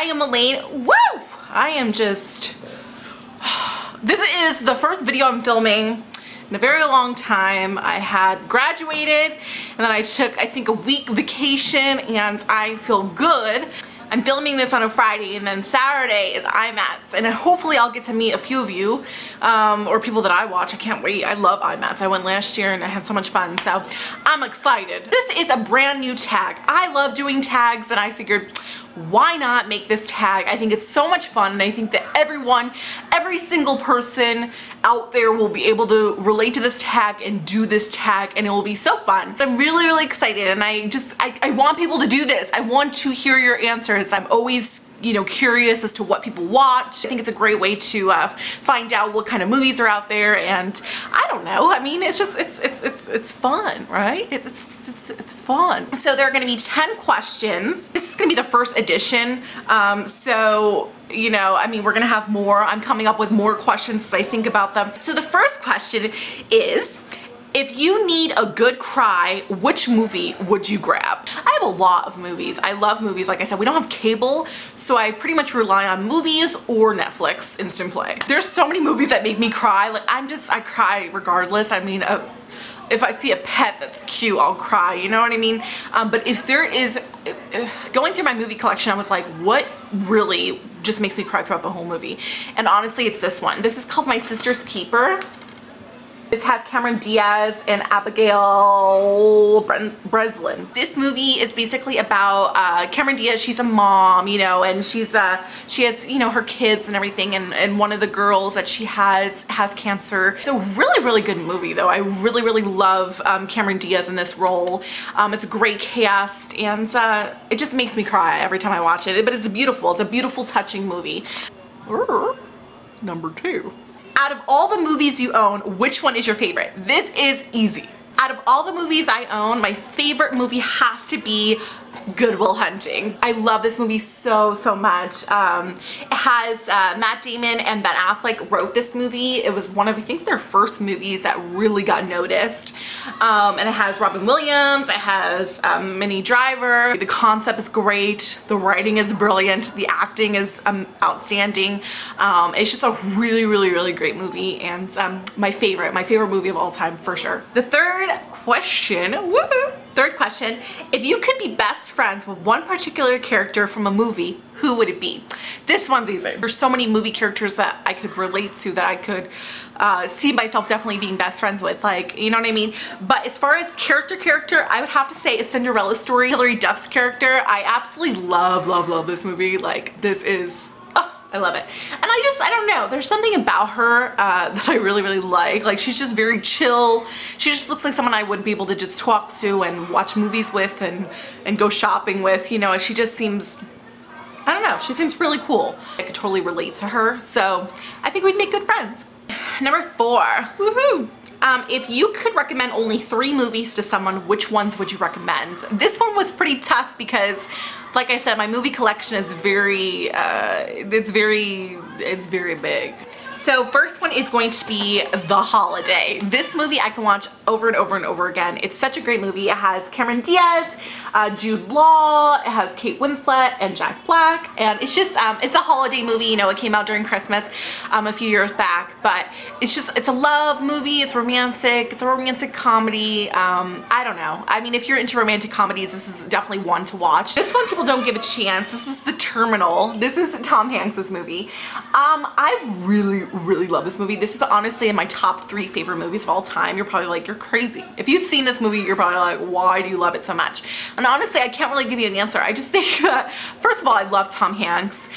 am Elaine. Woo! I am just... This is the first video I'm filming in a very long time. I had graduated and then I took, I think, a week vacation and I feel good. I'm filming this on a Friday and then Saturday is iamMilaine's, and hopefully I'll get to meet a few of you or people that I watch. I can't wait. I love iamMilaine's. I went last year and I had so much fun, so I'm excited. This is a brand new tag. I love doing tags and I figured, why not make this tag? I think it's so much fun and I think that every single person out there will be able to relate to this tag and do this tag, and it will be so fun. I'm really, really excited, and I want people to do this. I want to hear your answers. I'm always, you know, curious as to what people watch. I think it's a great way to find out what kind of movies are out there, and I don't know. I mean, it's just it's fun, right? It's fun. So there are going to be 10 questions. This is going to be the first edition. So, you know, I mean, we're going to have more. I'm coming up with more questions as I think about them. So the first question is, if you need a good cry, which movie would you grab? I have a lot of movies. I love movies. Like I said, we don't have cable, so I pretty much rely on movies or Netflix Instant Play. There's so many movies that make me cry. Like I cry regardless. I mean, if I see a pet that's cute, I'll cry, you know what I mean? But if there is, going through my movie collection, I was like, what really just makes me cry throughout the whole movie? And honestly, it's this one. This is called My Sister's Keeper. This has Cameron Diaz and Abigail Breslin. This movie is basically about Cameron Diaz. She's a mom, you know, and she has, you know, her kids and everything, and one of the girls that she has cancer. It's a really, really good movie, though. I really, really love Cameron Diaz in this role. It's a great cast, and it just makes me cry every time I watch it. But it's beautiful. It's a beautiful, touching movie. Number 2. Out of all the movies you own, which one is your favorite? This is easy. Out of all the movies I own, my favorite movie has to be Good Will Hunting. I love this movie so much. It has Matt Damon and Ben Affleck wrote this movie. It was one of, I think, their first movies that really got noticed. And it has Robin Williams, it has Minnie Driver. The concept is great, the writing is brilliant, the acting is outstanding. It's just a really, really, really great movie, and my favorite movie of all time for sure. The third question, woohoo! Third question, if you could be best friends with one particular character from a movie, who would it be? This one's easy. There's so many movie characters that I could relate to, that I could see myself definitely being best friends with, like, you know what I mean? But as far as character, I would have to say A Cinderella Story, Hilary Duff's character. I absolutely love this movie. Like, this is... I love it. And I don't know, there's something about her that I really, really like. Like, she's just very chill. She just looks like someone I would be able to just talk to and watch movies with and go shopping with, you know. She just seems, I don't know, she seems really cool. I could totally relate to her, so I think we'd make good friends. Number 4, woohoo! If you could recommend only 3 movies to someone, which ones would you recommend? This one was pretty tough because, like I said, my movie collection is very big. So first one is going to be The Holiday. This movie I can watch over and over and over again. It's such a great movie. It has Cameron Diaz, Jude Law, it has Kate Winslet and Jack Black, and it's just, it's a holiday movie, you know, it came out during Christmas a few years back, but it's a love movie, it's romantic, it's a romantic comedy. I don't know. I mean, if you're into romantic comedies, this is definitely one to watch. This one people don't give a chance. This is The Terminal. This is Tom Hanks' movie. I really love this movie. This is honestly in my top 3 favorite movies of all time. You're probably like, you're crazy. If you've seen this movie, you're probably like, why do you love it so much? And honestly, I can't really give you an answer. I just think that, first of all, I love Tom Hanks.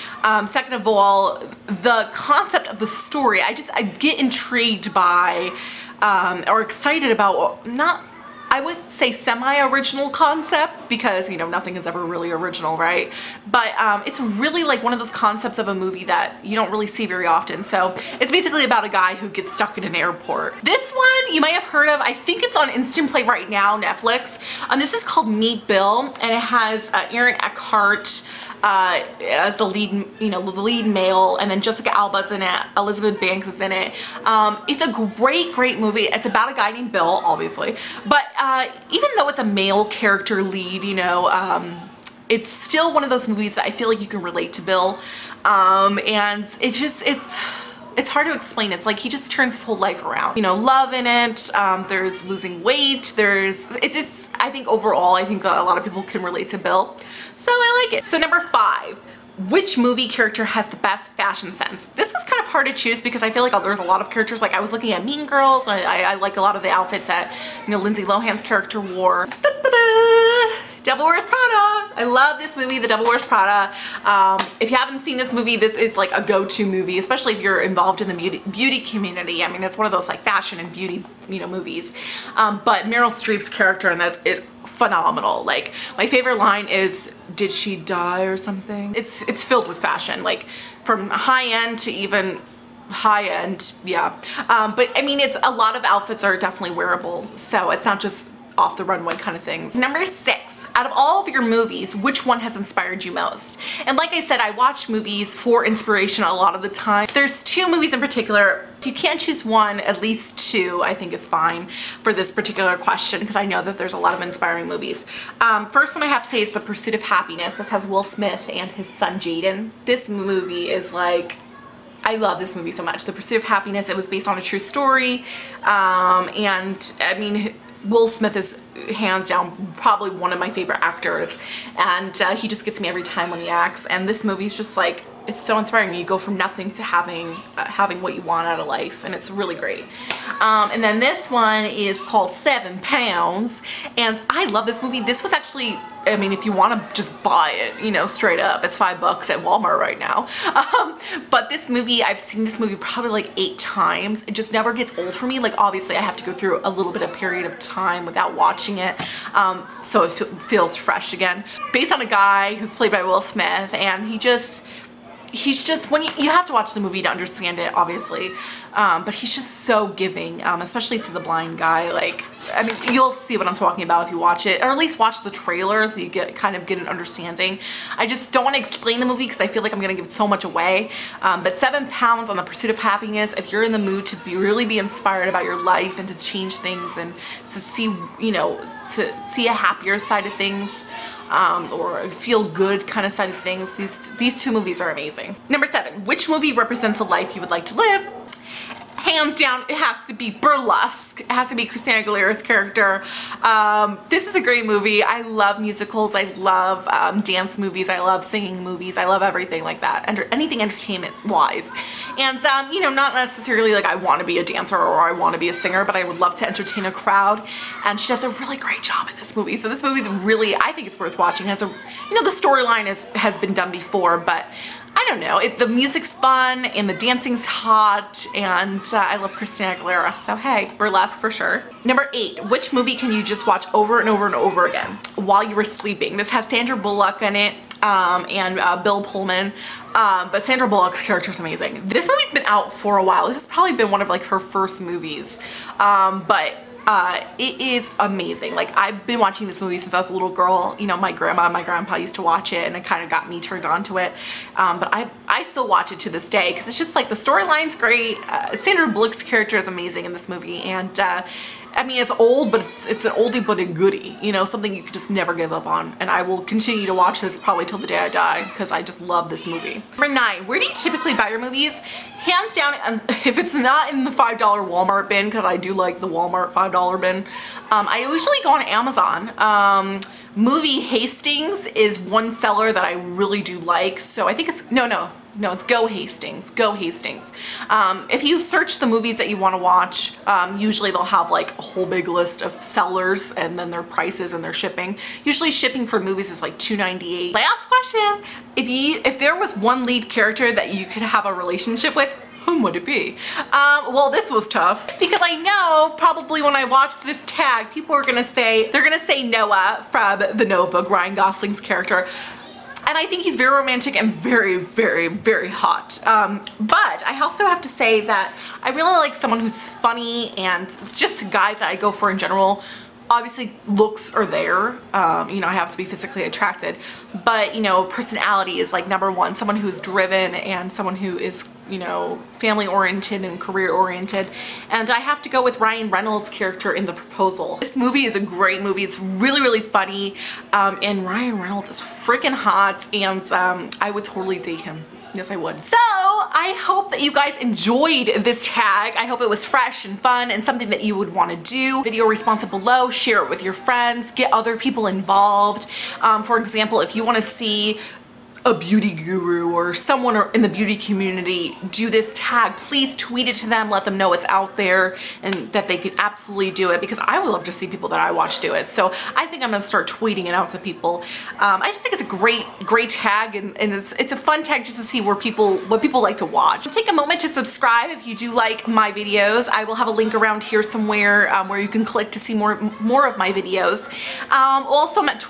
Second of all, the concept of the story, I get intrigued by or excited about, not, I would say semi-original concept, because, you know, nothing is ever really original, right? But it's really like one of those concepts of a movie that you don't really see very often. So it's basically about a guy who gets stuck in an airport. This one you might have heard of. I think it's on Instant Play right now, Netflix. This is called Meet Bill, and it has Aaron Eckhart as the lead, you know, the lead male, and then Jessica Alba's in it, Elizabeth Banks is in it. It's a great movie. It's about a guy named Bill, obviously, but even though it's a male character lead, you know, it's still one of those movies that I feel like you can relate to Bill. And it's hard to explain. It's like he just turns his whole life around. You know, love in it, there's losing weight, I think overall, I think a lot of people can relate to Bill. So I like it. So number 5, which movie character has the best fashion sense? This was kind of hard to choose because I feel like there's a lot of characters. Like I was looking at Mean Girls, and I like a lot of the outfits that, you know, Lindsay Lohan's character wore. Devil Wears Prada. I love this movie, The Devil Wears Prada. If you haven't seen this movie, this is like a go-to movie, especially if you're involved in the beauty community. I mean, it's one of those like fashion and beauty, you know, movies. But Meryl Streep's character in this is phenomenal. Like my favorite line is, "Did she die or something?" It's filled with fashion, like from high end to even high end, yeah. But I mean, it's a lot of outfits are definitely wearable, so it's not just off the runway kind of things. Number 6. Out of all of your movies, which one has inspired you most? And like I said, I watch movies for inspiration a lot of the time. There's 2 movies in particular. If you can't choose one, at least 2 I think is fine for this particular question, because I know that there's a lot of inspiring movies. First one I have to say is The Pursuit of Happiness. This has Will Smith and his son Jaden. This movie is like, I love this movie so much. The Pursuit of Happiness, it was based on a true story. And I mean, Will Smith is hands down probably one of my favorite actors, and he just gets me every time when he acts. And this movie is just like, it's so inspiring. You go from nothing to having what you want out of life, and it's really great. And then this one is called 7 Pounds, and I love this movie. This was actually, I mean, if you want to just buy it, you know, straight up, it's $5 at Walmart right now. But this movie, I've seen this movie probably like 8 times. It just never gets old for me. Like obviously I have to go through a little bit of period of time without watching it, so it feels fresh again. Based on a guy who's played by Will Smith, and he's just, when you have to watch the movie to understand it, obviously, but he's just so giving, especially to the blind guy. Like, I mean, you'll see what I'm talking about if you watch it, or at least watch the trailer so you kind of get an understanding. I just don't want to explain the movie because I feel like I'm going to give so much away, but 7 Pounds on The Pursuit of Happiness, if you're in the mood to really be inspired about your life and to change things and to see, you know, to see a happier side of things, or a feel good kind of side of things, these 2 movies are amazing. Number 7, which movie represents a life you would like to live? Hands down, it has to be Burlesque. It has to be Christina Aguilera's character. This is a great movie. I love musicals. I love dance movies. I love singing movies. I love everything like that, anything entertainment wise. And you know, not necessarily like I want to be a dancer or I want to be a singer, but I would love to entertain a crowd. And she does a really great job in this movie. So this movie is really, I think it's worth watching. It has a, you know, the storyline has been done before, but I don't know, the music's fun and the dancing's hot, and I love Christina Aguilera, so hey, Burlesque for sure. Number 8, which movie can you just watch over and over and over again while you were sleeping? This has Sandra Bullock in it, and Bill Pullman, but Sandra Bullock's character is amazing. This movie's been out for a while. This has probably been one of like her first movies, but it is amazing. Like, I've been watching this movie since I was a little girl. You know, my grandma and my grandpa used to watch it, and it kind of got me turned on to it. But I still watch it to this day because it's just like the storyline's great. Sandra Bullock's character is amazing in this movie, and I mean, it's old, but it's an oldie but a goodie, you know, something you could just never give up on. And I will continue to watch this probably till the day I die because I just love this movie. Number 9, where do you typically buy your movies? Hands down, if it's not in the $5 Walmart bin, because I do like the Walmart $5 bin, I usually go on Amazon. Movie Hastings is one seller that I really do like, so I think it's, no, it's Go Hastings. Go Hastings. If you search the movies that you want to watch, usually they'll have like a whole big list of sellers and then their prices and their shipping. Usually shipping for movies is like $2.98. Last question. If there was one lead character that you could have a relationship with, whom would it be? Well, this was tough because I know probably when I watch this tag, people are gonna say, they're gonna say Noah from The Notebook, Ryan Gosling's character. And I think he's very romantic and very, very, very hot. But I also have to say that I really like someone who's funny, and it's just guys that I go for in general Obviously looks are there, you know, I have to be physically attracted, but you know, personality is like number one. Someone who's driven and someone who is, you know, family oriented and career oriented. And I have to go with Ryan Reynolds' character in The Proposal. This movie is a great movie. It's really, really funny, and Ryan Reynolds is freaking hot, and I would totally date him. Yes, I would. So I hope that you guys enjoyed this tag. I hope it was fresh and fun and something that you would want to do. Video responsive below, share it with your friends, get other people involved. For example, if you want to see a beauty guru or someone in the beauty community do this tag, please tweet it to them, let them know it's out there and that they can absolutely do it, because I would love to see people that I watch do it. So I think I'm gonna start tweeting it out to people. I just think it's a great tag, and it's a fun tag just to see what people like to watch. Take a moment to subscribe if you do like my videos. I will have a link around here somewhere where you can click to see more of my videos. Also, I'm at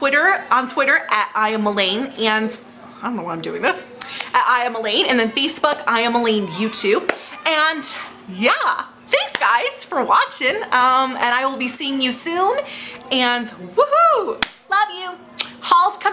on Twitter at iamMilaine, and I don't know why I'm doing this, at iamMilaine, and then Facebook, iamMilaine YouTube. And yeah, thanks guys for watching, and I will be seeing you soon, and woohoo, love you. Haul's coming.